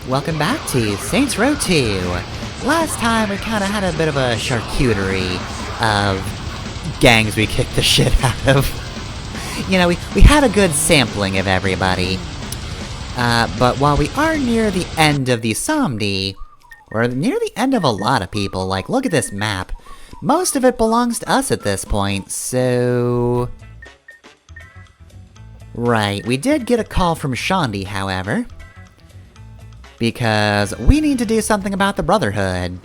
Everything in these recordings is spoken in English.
welcome back to Saints Row 2. Last time we kinda had a bit of a charcuterie of gangs we kicked the shit out of. You know, we had a good sampling of everybody. But while we are near the end of the Somni, we're near the end of a lot of people. Like, look at this map. Most of it belongs to us at this point, so... Right, we did get a call from Shandi, however. Because we need to do something about the Brotherhood.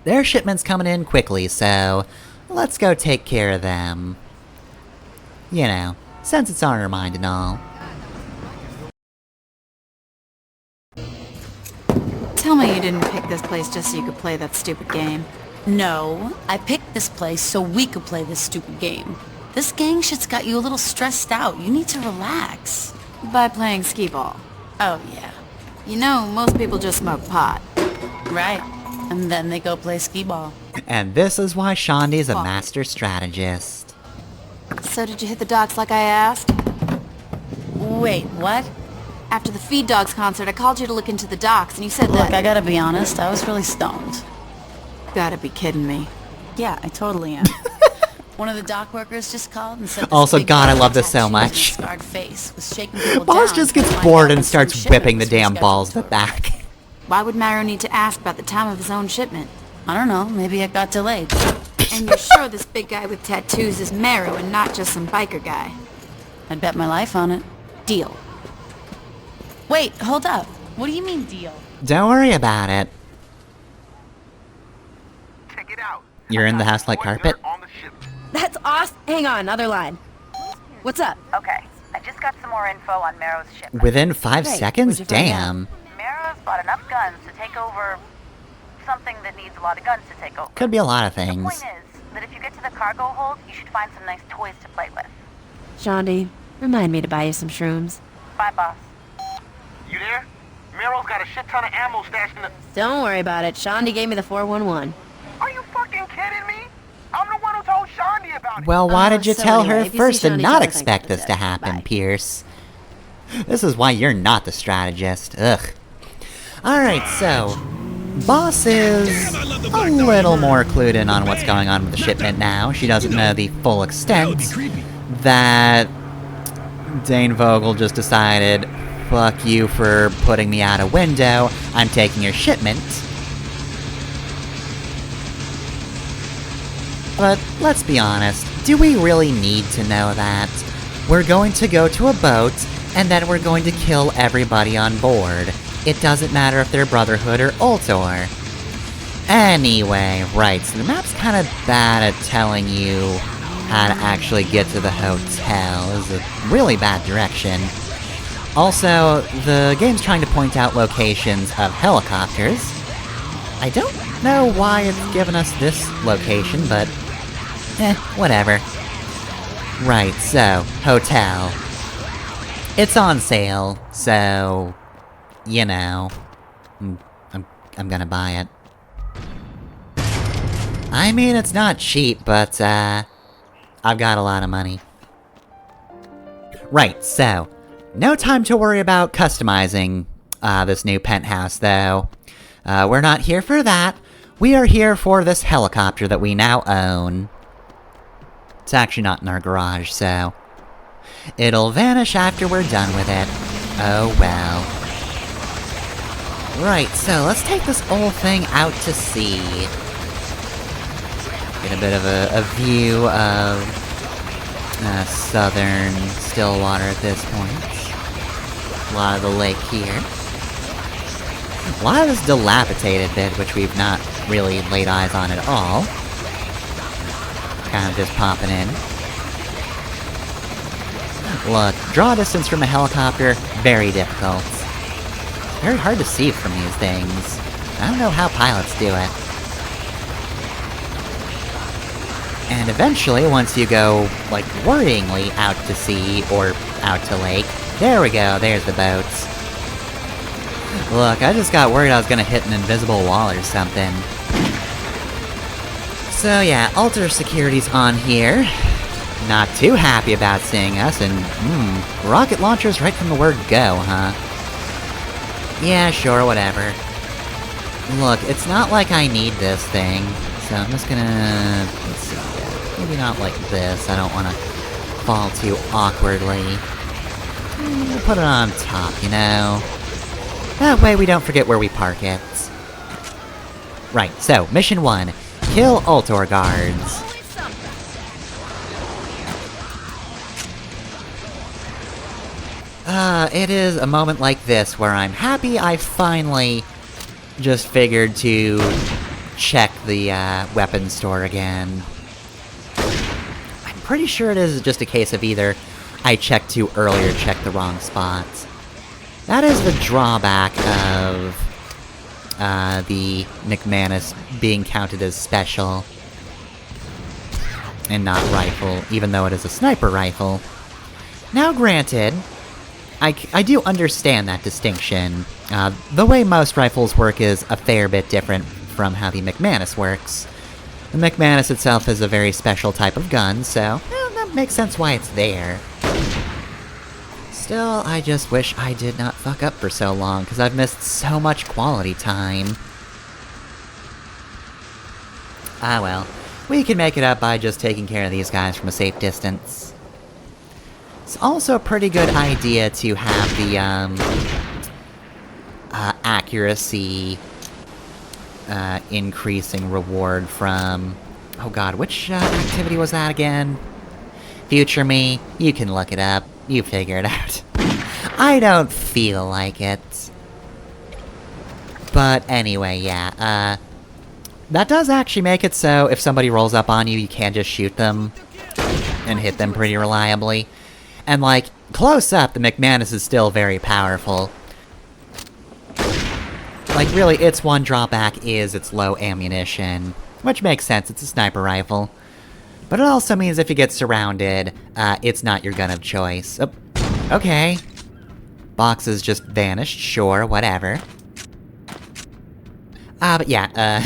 Their shipment's coming in quickly, so let's go take care of them. You know, since it's on our mind and all. Tell me you didn't pick this place just so you could play that stupid game. No, I picked this place so we could play this stupid game. This gang shit's got you a little stressed out. You need to relax. By playing skee ball. Oh, yeah. You know, most people just smoke pot. Right. And then they go play skee ball. And this is why Shandi's a master strategist. So did you hit the docks like I asked? Wait, what? After the Feed Dogs concert, I called you to look into the docks, and you said Look, that... I gotta be honest, I was really stoned. Gotta be kidding me. Yeah, I totally am. One of the dock workers just called and said this Also, big God, I guy love with this so tattoos and a much. scarred face was shaking people Boss down just to gets find bored out and when starts some whipping the shipment damn was balls in the rescheduled back. Why would Myro need to ask about the time of his own shipment? I don't know, maybe it got delayed. And you're sure this big guy with tattoos is Myro and not just some biker guy? I'd bet my life on it. Deal. Wait, hold up. What do you mean, deal? Don't worry about it. Check it out. You're in the house like carpet? That's awesome. Hang on, other line. What's up? Okay, I just got some more info on Marrow's shipment. Within 5 Great. seconds? What'd you find Damn. Marrow's bought enough guns to take over something that needs a lot of guns to take over. Could be a lot of The things. point is that if you get to the cargo hold, you should find some nice toys to play with. Shandi, remind me to buy you some shrooms. Bye, boss. You there? Meryl's got a shit ton of ammo stashed in the... Don't worry about it. Shandi gave me the 411. Are you fucking kidding me? I'm the one who told Shandi about it. Well, why did you so tell anyway, her if you first see and Shandi, not tell her expect thanks this for to the tip. happen, Bye. Pierce? This is why you're not the strategist. Ugh. Alright, so... Boss is a little more clued in on what's going on with the shipment now. She doesn't know the full extent that Dane Vogel just decided, fuck you for putting me out a window, I'm taking your shipment. But let's be honest, do we really need to know that? We're going to go to a boat, and then we're going to kill everybody on board. It doesn't matter if they're Brotherhood or Ultor. Anyway, right, so the map's kind of bad at telling you how to actually get to the hotel. It's a really bad direction. Also, the game's trying to point out locations of helicopters. I don't know why it's given us this location, but... whatever. Right, so, hotel. It's on sale, so... you know... I'm gonna buy it. I mean, it's not cheap, but, I've got a lot of money. Right, so... no time to worry about customizing, this new penthouse, though. We're not here for that. We are here for this helicopter that we now own. It's actually not in our garage, so... it'll vanish after we're done with it. Oh well. Right, so let's take this old thing out to sea. Get a bit of a view of... southern Stillwater at this point. A lot of the lake here. A lot of this dilapidated bit, which we've not really laid eyes on at all. Kind of just popping in. Look, draw distance from a helicopter, very difficult. Very hard to see from these things. I don't know how pilots do it. And eventually, once you go, like, worryingly out to sea, or out to lake, there we go, there's the boats. Look, I just got worried I was gonna hit an invisible wall or something. So yeah, Ultor Security's on here. Not too happy about seeing us, and rocket launchers right from the word go, huh? Yeah, sure, whatever. Look, it's not like I need this thing, so I'm just gonna... let's see, maybe not like this, I don't want to fall too awkwardly. We'll put it on top, you know? That way we don't forget where we park it. Right, so, mission 1. Kill Ultor guards. It is a moment like this where I'm happy I finally just figured to check the, weapons store again. I'm pretty sure it is just a case of either I checked too early or checked the wrong spot. That is the drawback of, the McManus being counted as special. And not rifle, even though it is a sniper rifle. Now granted, I do understand that distinction. The way most rifles work is a fair bit different from how the McManus works. The McManus itself is a very special type of gun, so that makes sense why it's there. Still, I just wish I did not fuck up for so long, because I've missed so much quality time. Ah well, we can make it up by just taking care of these guys from a safe distance. It's also a pretty good idea to have the, accuracy, increasing reward from... oh god, which, activity was that again? Future me, you can look it up, you figure it out. I don't feel like it. But anyway, yeah, that does actually make it so if somebody rolls up on you, you can just shoot them and hit them pretty reliably. And, like, close up, the McManus is still very powerful. Like, really, its one drawback is its low ammunition. Which makes sense, it's a sniper rifle. But it also means if you get surrounded, it's not your gun of choice. Oh, okay. Boxes just vanished, sure, whatever. But yeah,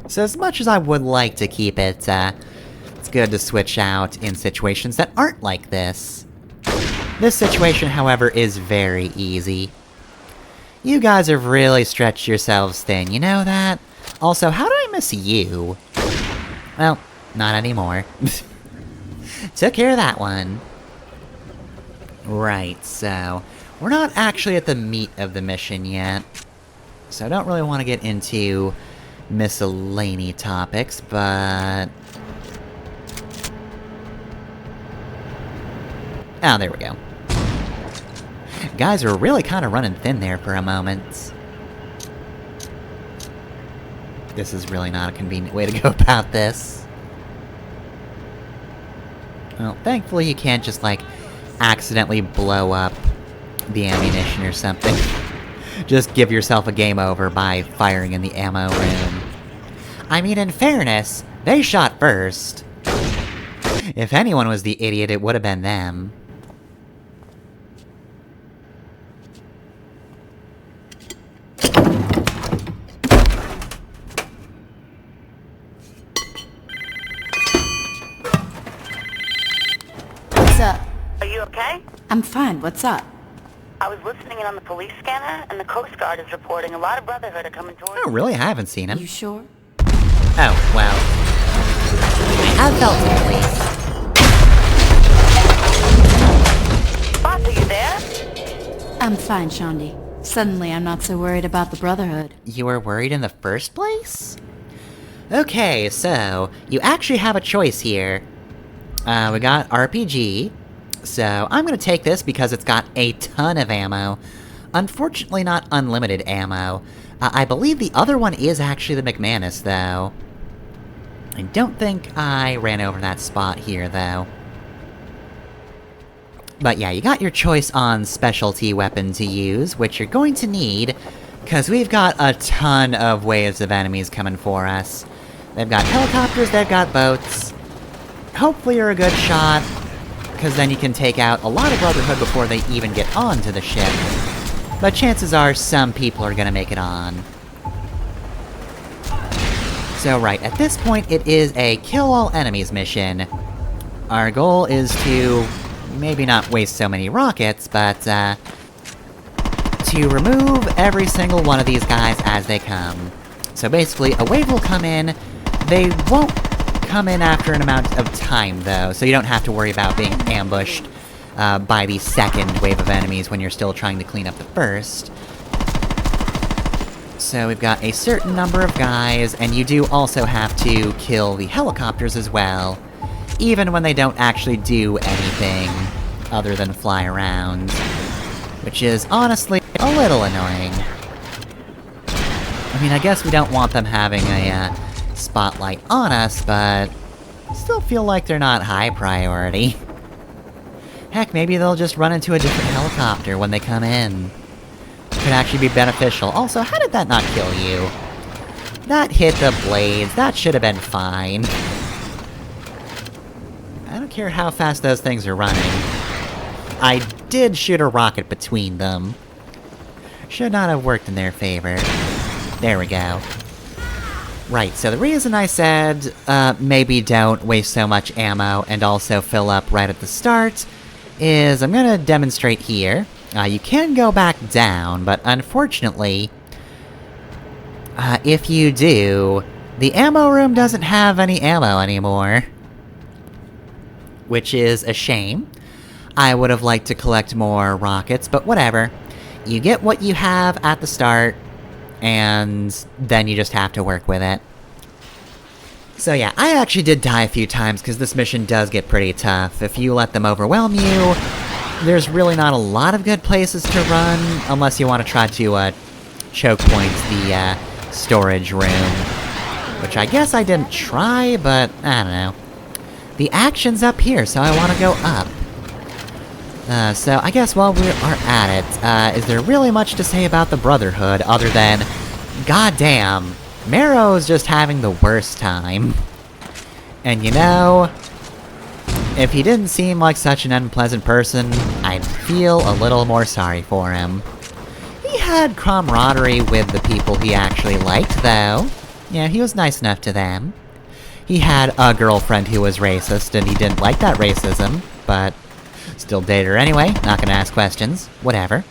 so as much as I would like to keep it, it's good to switch out in situations that aren't like this. This situation, however, is very easy. You guys have really stretched yourselves thin, you know that? Also, how do I miss you? Well, not anymore. Took care of that one. Right, so... we're not actually at the meat of the mission yet. So I don't really want to get into miscellany topics, but... oh, there we go. Guys are really kind of running thin there for a moment. This is really not a convenient way to go about this. Well, thankfully you can't just, like, accidentally blow up the ammunition or something. Just give yourself a game over by firing in the ammo room. I mean, in fairness, they shot first. If anyone was the idiot, it would have been them. What's up? Are you okay? I'm fine, what's up? I was listening in on the police scanner, and the Coast Guard is reporting a lot of Brotherhood are coming towards... Oh, really? I haven't seen him. You sure? Oh, well. I have felt the police. Boss, are you there? I'm fine, Shondi. Suddenly I'm not so worried about the Brotherhood. You were worried in the first place? Okay, so, you actually have a choice here. We got RPG, so I'm gonna take this because it's got a ton of ammo. Unfortunately not unlimited ammo. I believe the other one is actually the McManus, though. I don't think I ran over that spot here, though. But yeah, you got your choice on specialty weapon to use, which you're going to need, because we've got a ton of waves of enemies coming for us. They've got helicopters, they've got boats. Hopefully you're a good shot, because then you can take out a lot of Brotherhood before they even get onto the ship. But chances are some people are gonna make it on. So right, at this point it is a kill all enemies mission. Our goal is to maybe not waste so many rockets, but to to remove every single one of these guys as they come. So basically, a wave will come in. They won't come in after an amount of time, though, so you don't have to worry about being ambushed by the second wave of enemies when you're still trying to clean up the first. So we've got a certain number of guys, and you do also have to kill the helicopters as well, even when they don't actually do anything other than fly around, which is honestly a little annoying. I mean, I guess we don't want them having a spotlight on us, but still feel like they're not high priority. Heck, maybe they'll just run into a different helicopter when they come in. Could actually be beneficial. Also, how did that not kill you? That hit the blades. That should have been fine. I don't care how fast those things are running. I did shoot a rocket between them. Should not have worked in their favor. There we go. Right, so the reason I said, maybe don't waste so much ammo and also fill up right at the start is I'm gonna demonstrate here. You can go back down, but unfortunately, if you do, the ammo room doesn't have any ammo anymore. Which is a shame. I would have liked to collect more rockets, but whatever. You get what you have at the start, and then you just have to work with it. So yeah, I actually did die a few times, because this mission does get pretty tough. If you let them overwhelm you, there's really not a lot of good places to run, unless you want to try to, choke point the, storage room. Which I guess I didn't try, but I don't know. The action's up here, so I want to go up. So I guess while we are at it, is there really much to say about the Brotherhood, other than, goddamn, Marrow's just having the worst time. And you know, if he didn't seem like such an unpleasant person, I'd feel a little more sorry for him. He had camaraderie with the people he actually liked, though. Yeah, he was nice enough to them. He had a girlfriend who was racist, and he didn't like that racism, but still dated her anyway, not gonna ask questions, whatever.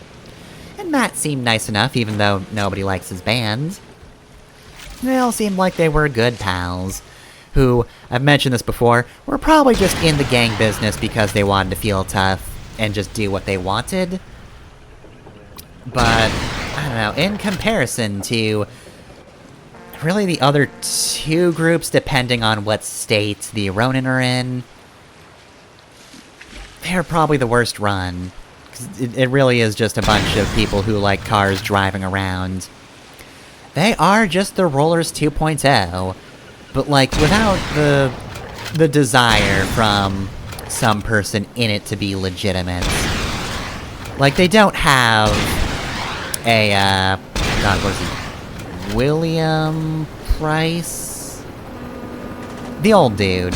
And Matt seemed nice enough, even though nobody likes his band. They all seemed like they were good pals, who, I've mentioned this before, were probably just in the gang business because they wanted to feel tough and just do what they wanted. But, I don't know, in comparison to really the other two groups, depending on what state the Ronin are in, they're probably the worst run. 'Cause it really is just a bunch of people who like cars driving around. They are just the Rollers 2.0, but like without the desire from some person in it to be legitimate. Like they don't have a God, what is he? William Price? The old dude.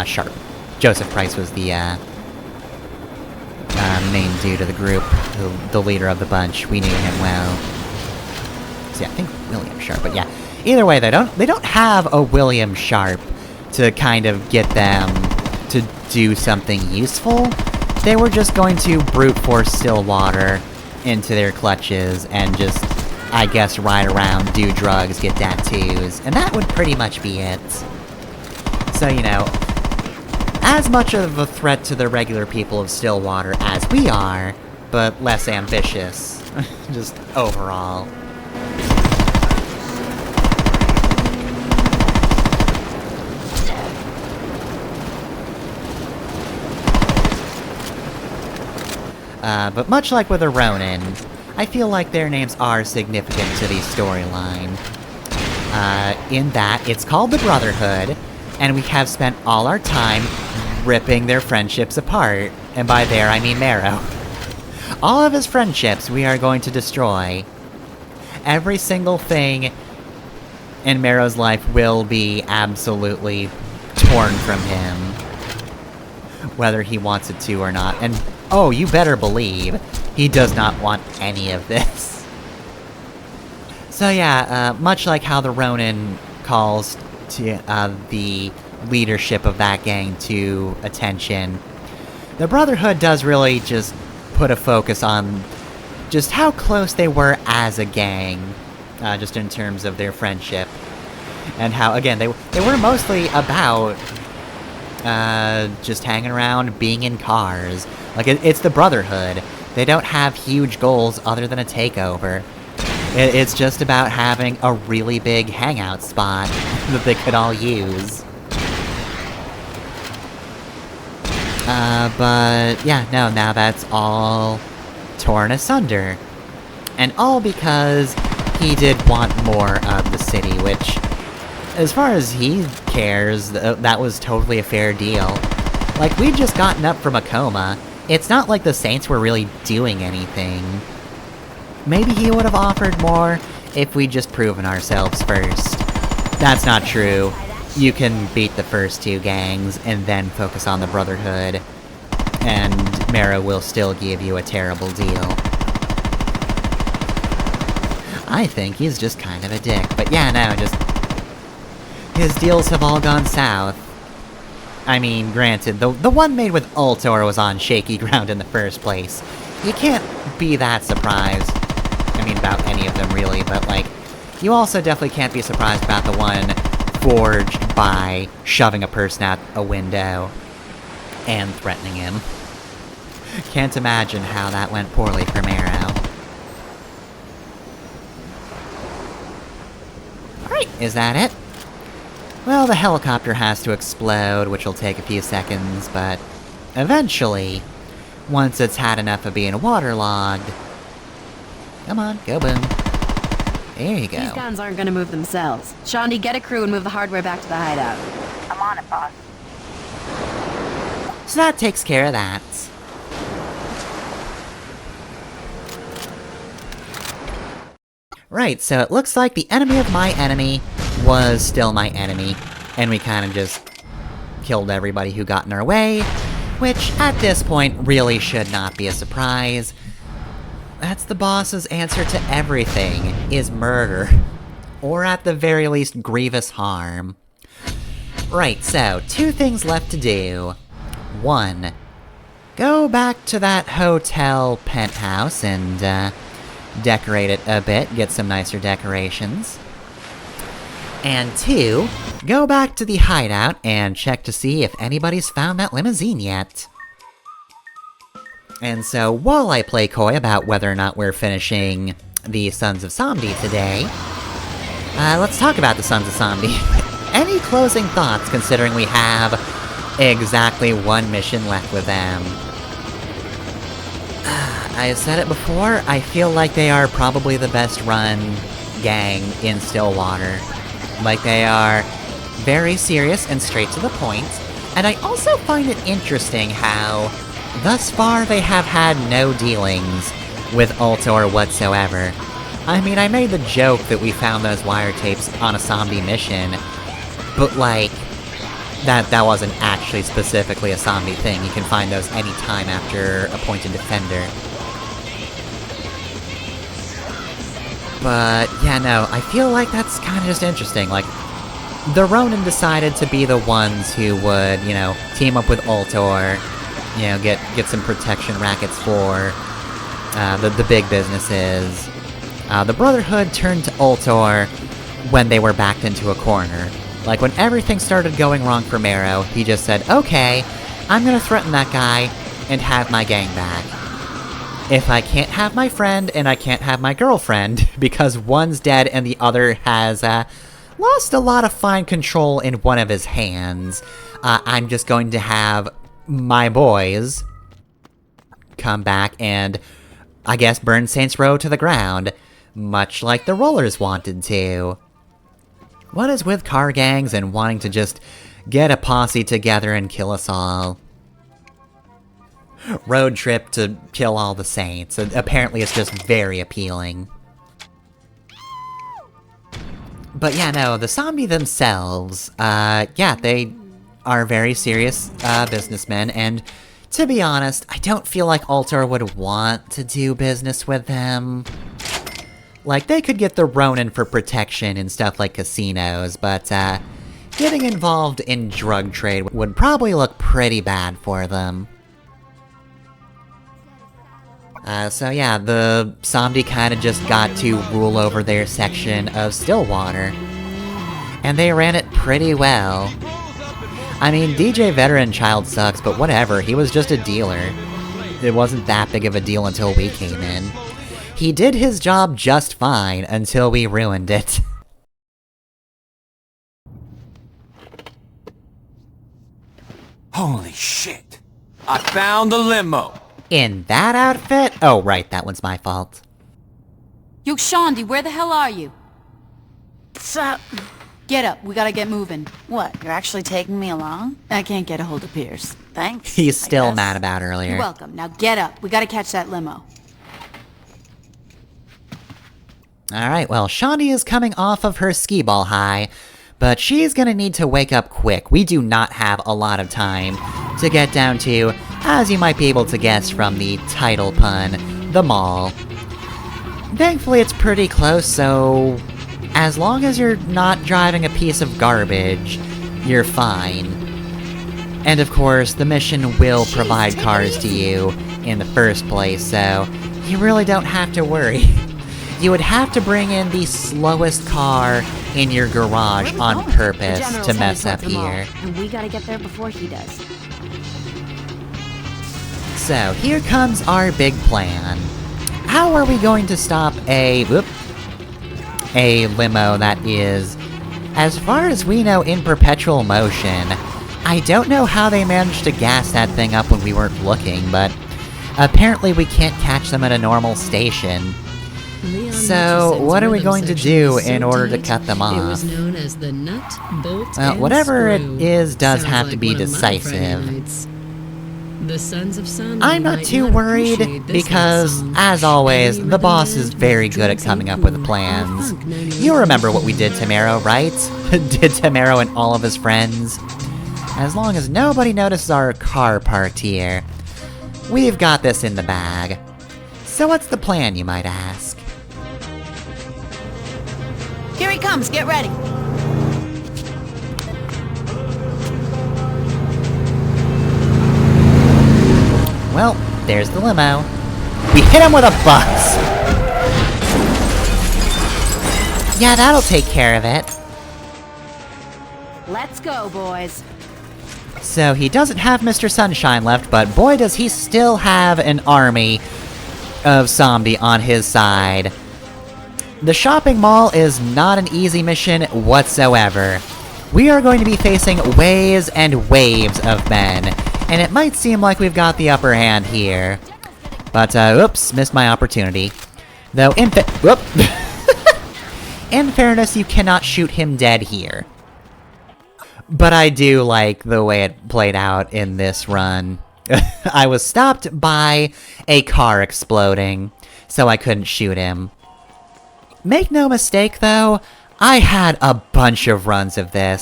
Sharp. Joseph Price was the, main dude of the group, the leader of the bunch. We knew him well. So yeah, I think William Sharp, but yeah. Either way, they don't have a William Sharp to kind of get them to do something useful. They were just going to brute force Stillwater into their clutches and just, I guess, ride around, do drugs, get tattoos, and that would pretty much be it. So, you know, as much of a threat to the regular people of Stillwater as we are, but less ambitious, just overall. But much like with the Ronin, I feel like their names are significant to the storyline. In that, it's called the Brotherhood, and we have spent all our time ripping their friendships apart, and by there I mean Marrow. All of his friendships we are going to destroy. Every single thing in Marrow's life will be absolutely torn from him, whether he wants it to or not, and oh, you better believe he does not want any of this. So yeah, much like how the Ronin calls to the leadership of that gang to attention, the Brotherhood does really just put a focus on just how close they were as a gang, just in terms of their friendship. And how, again, they were mostly about, just hanging around, being in cars. Like, it's the Brotherhood. They don't have huge goals other than a takeover. It's just about having a really big hangout spot that they could all use. But yeah, no, now that's all torn asunder. And all because he did want more of the city, which, as far as he cares, that was totally a fair deal. Like, we'd just gotten up from a coma. It's not like the Saints were really doing anything. Maybe he would have offered more if we'd just proven ourselves first. That's not true. You can beat the first two gangs and then focus on the Brotherhood, and Marrow will still give you a terrible deal. I think he's just kind of a dick, but yeah, no, just... his deals have all gone south. I mean, granted, the one made with Ultor was on shaky ground in the first place. You can't be that surprised. I mean, about any of them, really, but, like, you also definitely can't be surprised about the one forged by shoving a person out a window and threatening him. Can't imagine how that went poorly for Marrow. Alright, is that it? Well, the helicopter has to explode, which will take a few seconds, but eventually, once it's had enough of being waterlogged... Come on, go boom. There you go. These guns aren't gonna move themselves. Shaundi, get a crew and move the hardware back to the hideout. I'm on it, boss. So that takes care of that. Right, so it looks like the enemy of my enemy was still my enemy, and we kind of just killed everybody who got in our way, which, at this point, really should not be a surprise. That's the boss's answer to everything, is murder. Or at the very least, grievous harm. Right, so, two things left to do. One, go back to that hotel penthouse and, decorate it a bit, get some nicer decorations. And two, go back to the hideout and check to see if anybody's found that limousine yet. And so, while I play coy about whether or not we're finishing the Sons of Samdi today, let's talk about the Sons of Samdi. Any closing thoughts, considering we have exactly one mission left with them? I said it before, I feel like they are probably the best run gang in Stillwater. Like, they are very serious and straight to the point, and I also find it interesting how, thus far, they have had no dealings with Ultor whatsoever. I mean, I made the joke that we found those wiretapes on a Samdi mission, but, like, that wasn't actually specifically a Samdi thing. You can find those anytime after Appointed Defender. But, yeah, no, I feel like that's kind of just interesting. Like, the Ronin decided to be the ones who would, you know, team up with Ultor, you know, get some protection rackets for the big businesses. The Brotherhood turned to Ultor when they were backed into a corner. Like, when everything started going wrong for Marrow, he just said, okay, I'm gonna threaten that guy and have my gang back. If I can't have my friend and I can't have my girlfriend, because one's dead and the other has lost a lot of fine control in one of his hands, I'm just going to have my boys come back and, I guess, burn Saints Row to the ground, much like the Rollers wanted to. What is with car gangs and wanting to just get a posse together and kill us all? Road trip to kill all the Saints. Apparently it's just very appealing. But yeah, no, the Samdi themselves, yeah, they are very serious, businessmen, and to be honest, I don't feel like Ultor would want to do business with them. Like, they could get the Ronin for protection and stuff like casinos, but, getting involved in drug trade would probably look pretty bad for them. So yeah, the Somdi kinda just got to rule over their section of Stillwater. And they ran it pretty well. I mean, DJ Veteran Child sucks, but whatever, he was just a dealer. It wasn't that big of a deal until we came in. He did his job just fine until we ruined it. Holy shit! I found the limo! In that outfit? Oh right, that one's my fault. Yo, Shondi, where the hell are you? What's up? Get up, we gotta get moving. What, you're actually taking me along? I can't get a hold of Pierce. Thanks. He's I still guess. mad about earlier. You're welcome. Now get up, we gotta catch that limo. Alright, well, Shondi is coming off of her skee-ball high, but she's gonna need to wake up quick. We do not have a lot of time to get down to, as you might be able to guess from the title pun, the mall. Thankfully, it's pretty close, so as long as you're not driving a piece of garbage, you're fine. And of course, the mission will provide cars to you in the first place, so you really don't have to worry. You would have to bring in the slowest car in your garage on purpose to mess up here. And we gotta get there before he does. So, here comes our big plan. How are we going to stop a limo that is, as far as we know, in perpetual motion? I don't know how they managed to gas that thing up when we weren't looking, but apparently we can't catch them at a normal station. So, what are we going to do in order to cut them off? It was known as the nut, bolt, Well, and whatever it screw. is does Sounds have to like be one of my decisive. Friday nights. The Sons of Sun I'm not might too not worried, appreciate this because, song. as always, Any the boss rubber is band very with good at drugs coming and up with cool. plans. Funk 98. You remember what we did to Mero, right? Did to Mero and all of his friends? As long as nobody notices our car parked here, we've got this in the bag. So what's the plan, you might ask? Here he comes, get ready. Well, there's the limo. We hit him with a bus! Yeah, that'll take care of it. Let's go, boys. So he doesn't have Mr. Sunshine left, but boy does he still have an army of Somdi on his side. The shopping mall is not an easy mission whatsoever. We are going to be facing waves and waves of men, and it might seem like we've got the upper hand here. But, oops, missed my opportunity. Though, in fairness, you cannot shoot him dead here. But I do like the way it played out in this run. I was stopped by a car exploding, so I couldn't shoot him. Make no mistake, though, I had a bunch of runs of this.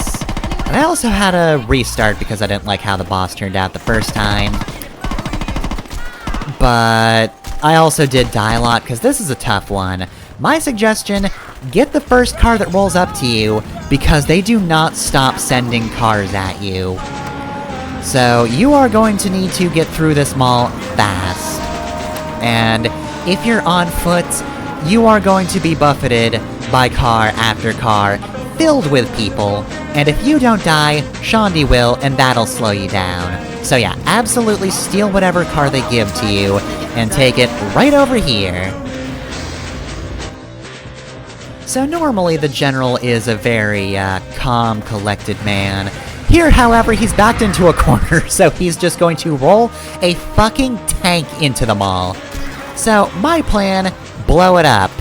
And I also had a restart because I didn't like how the boss turned out the first time. But I also did die a lot, because this is a tough one. My suggestion, get the first car that rolls up to you, because they do not stop sending cars at you. So you are going to need to get through this mall fast. And if you're on foot, you are going to be buffeted by car after car, filled with people, and if you don't die, Shondi will, and that'll slow you down. So yeah, absolutely steal whatever car they give to you, and take it right over here. So normally the General is a very, calm, collected man. Here, however, he's backed into a corner, so he's just going to roll a fucking tank into the mall. So, my plan, blow it up.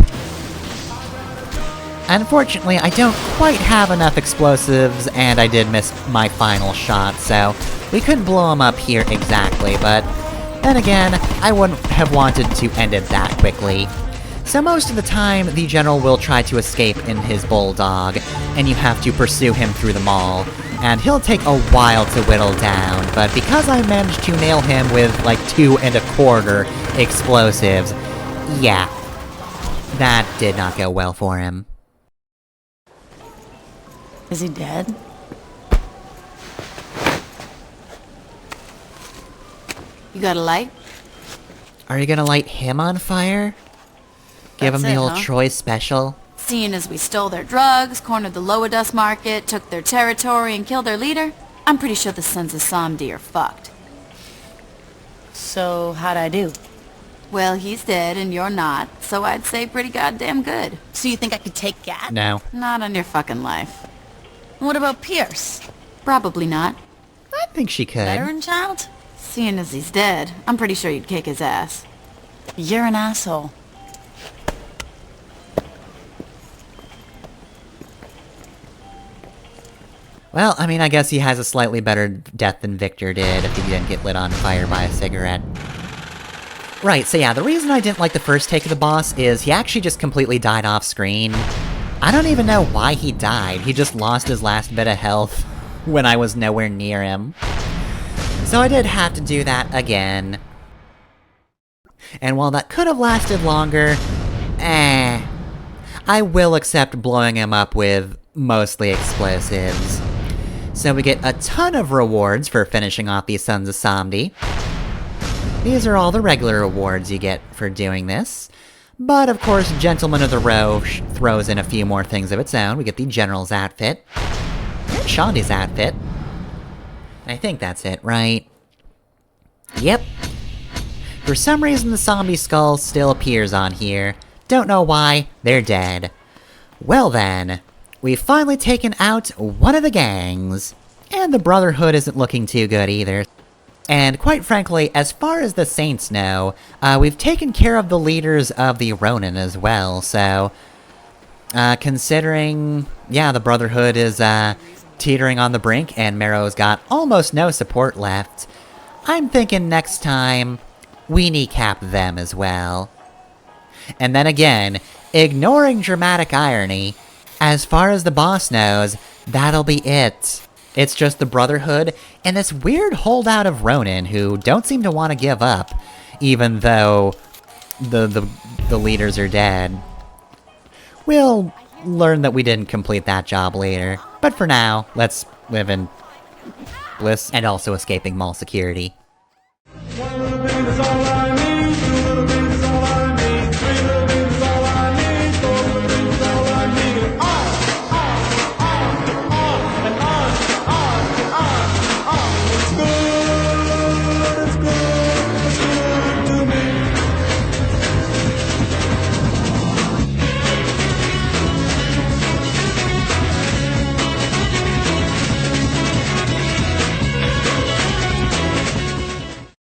Unfortunately, I don't quite have enough explosives, and I did miss my final shot, so we couldn't blow him up here exactly, but then again, I wouldn't have wanted to end it that quickly. So most of the time, the General will try to escape in his bulldog, and you have to pursue him through the mall, and he'll take a while to whittle down, but because I managed to nail him with, like, 2 1/4 explosives, yeah, that did not go well for him. Is he dead? You got a light? Are you gonna light him on fire? Give him That's the it, old huh? Troy special? Seeing as we stole their drugs, cornered the Lower Dust Market, took their territory, and killed their leader, I'm pretty sure the Sons of Samdi are fucked. So, how'd I do? Well, he's dead and you're not, so I'd say pretty goddamn good. So you think I could take Gat? No. Not on your fucking life. What about Pierce? Probably not. I think she could. Veteran child? Seeing as he's dead, I'm pretty sure you'd kick his ass. You're an asshole. Well, I mean, I guess he has a slightly better death than Victor did if he didn't get lit on fire by a cigarette. Right, so yeah, the reason I didn't like the first take of the boss is he actually just completely died off screen. I don't even know why he died, he just lost his last bit of health when I was nowhere near him. So I did have to do that again. And while that could have lasted longer, I will accept blowing him up with mostly explosives. So we get a ton of rewards for finishing off these Sons of Samdi. These are all the regular rewards you get for doing this. But of course, Gentleman of the Row throws in a few more things of its own. We get the General's outfit. And Shondi's outfit. I think that's it, right? Yep. For some reason the zombie skull still appears on here. Don't know why, they're dead. Well then, we've finally taken out one of the gangs. And the Brotherhood isn't looking too good either. And quite frankly, as far as the Saints know, we've taken care of the leaders of the Ronin as well, so... considering, yeah, the Brotherhood is, teetering on the brink and Marrow's got almost no support left, I'm thinking next time, we kneecap them as well. And then again, ignoring dramatic irony, as far as the boss knows, that'll be it. It's just the Brotherhood and this weird holdout of Ronin who don't seem to want to give up, even though the leaders are dead. We'll learn that we didn't complete that job later, but for now, let's live in bliss and also escaping mall security. One little thing is all I need.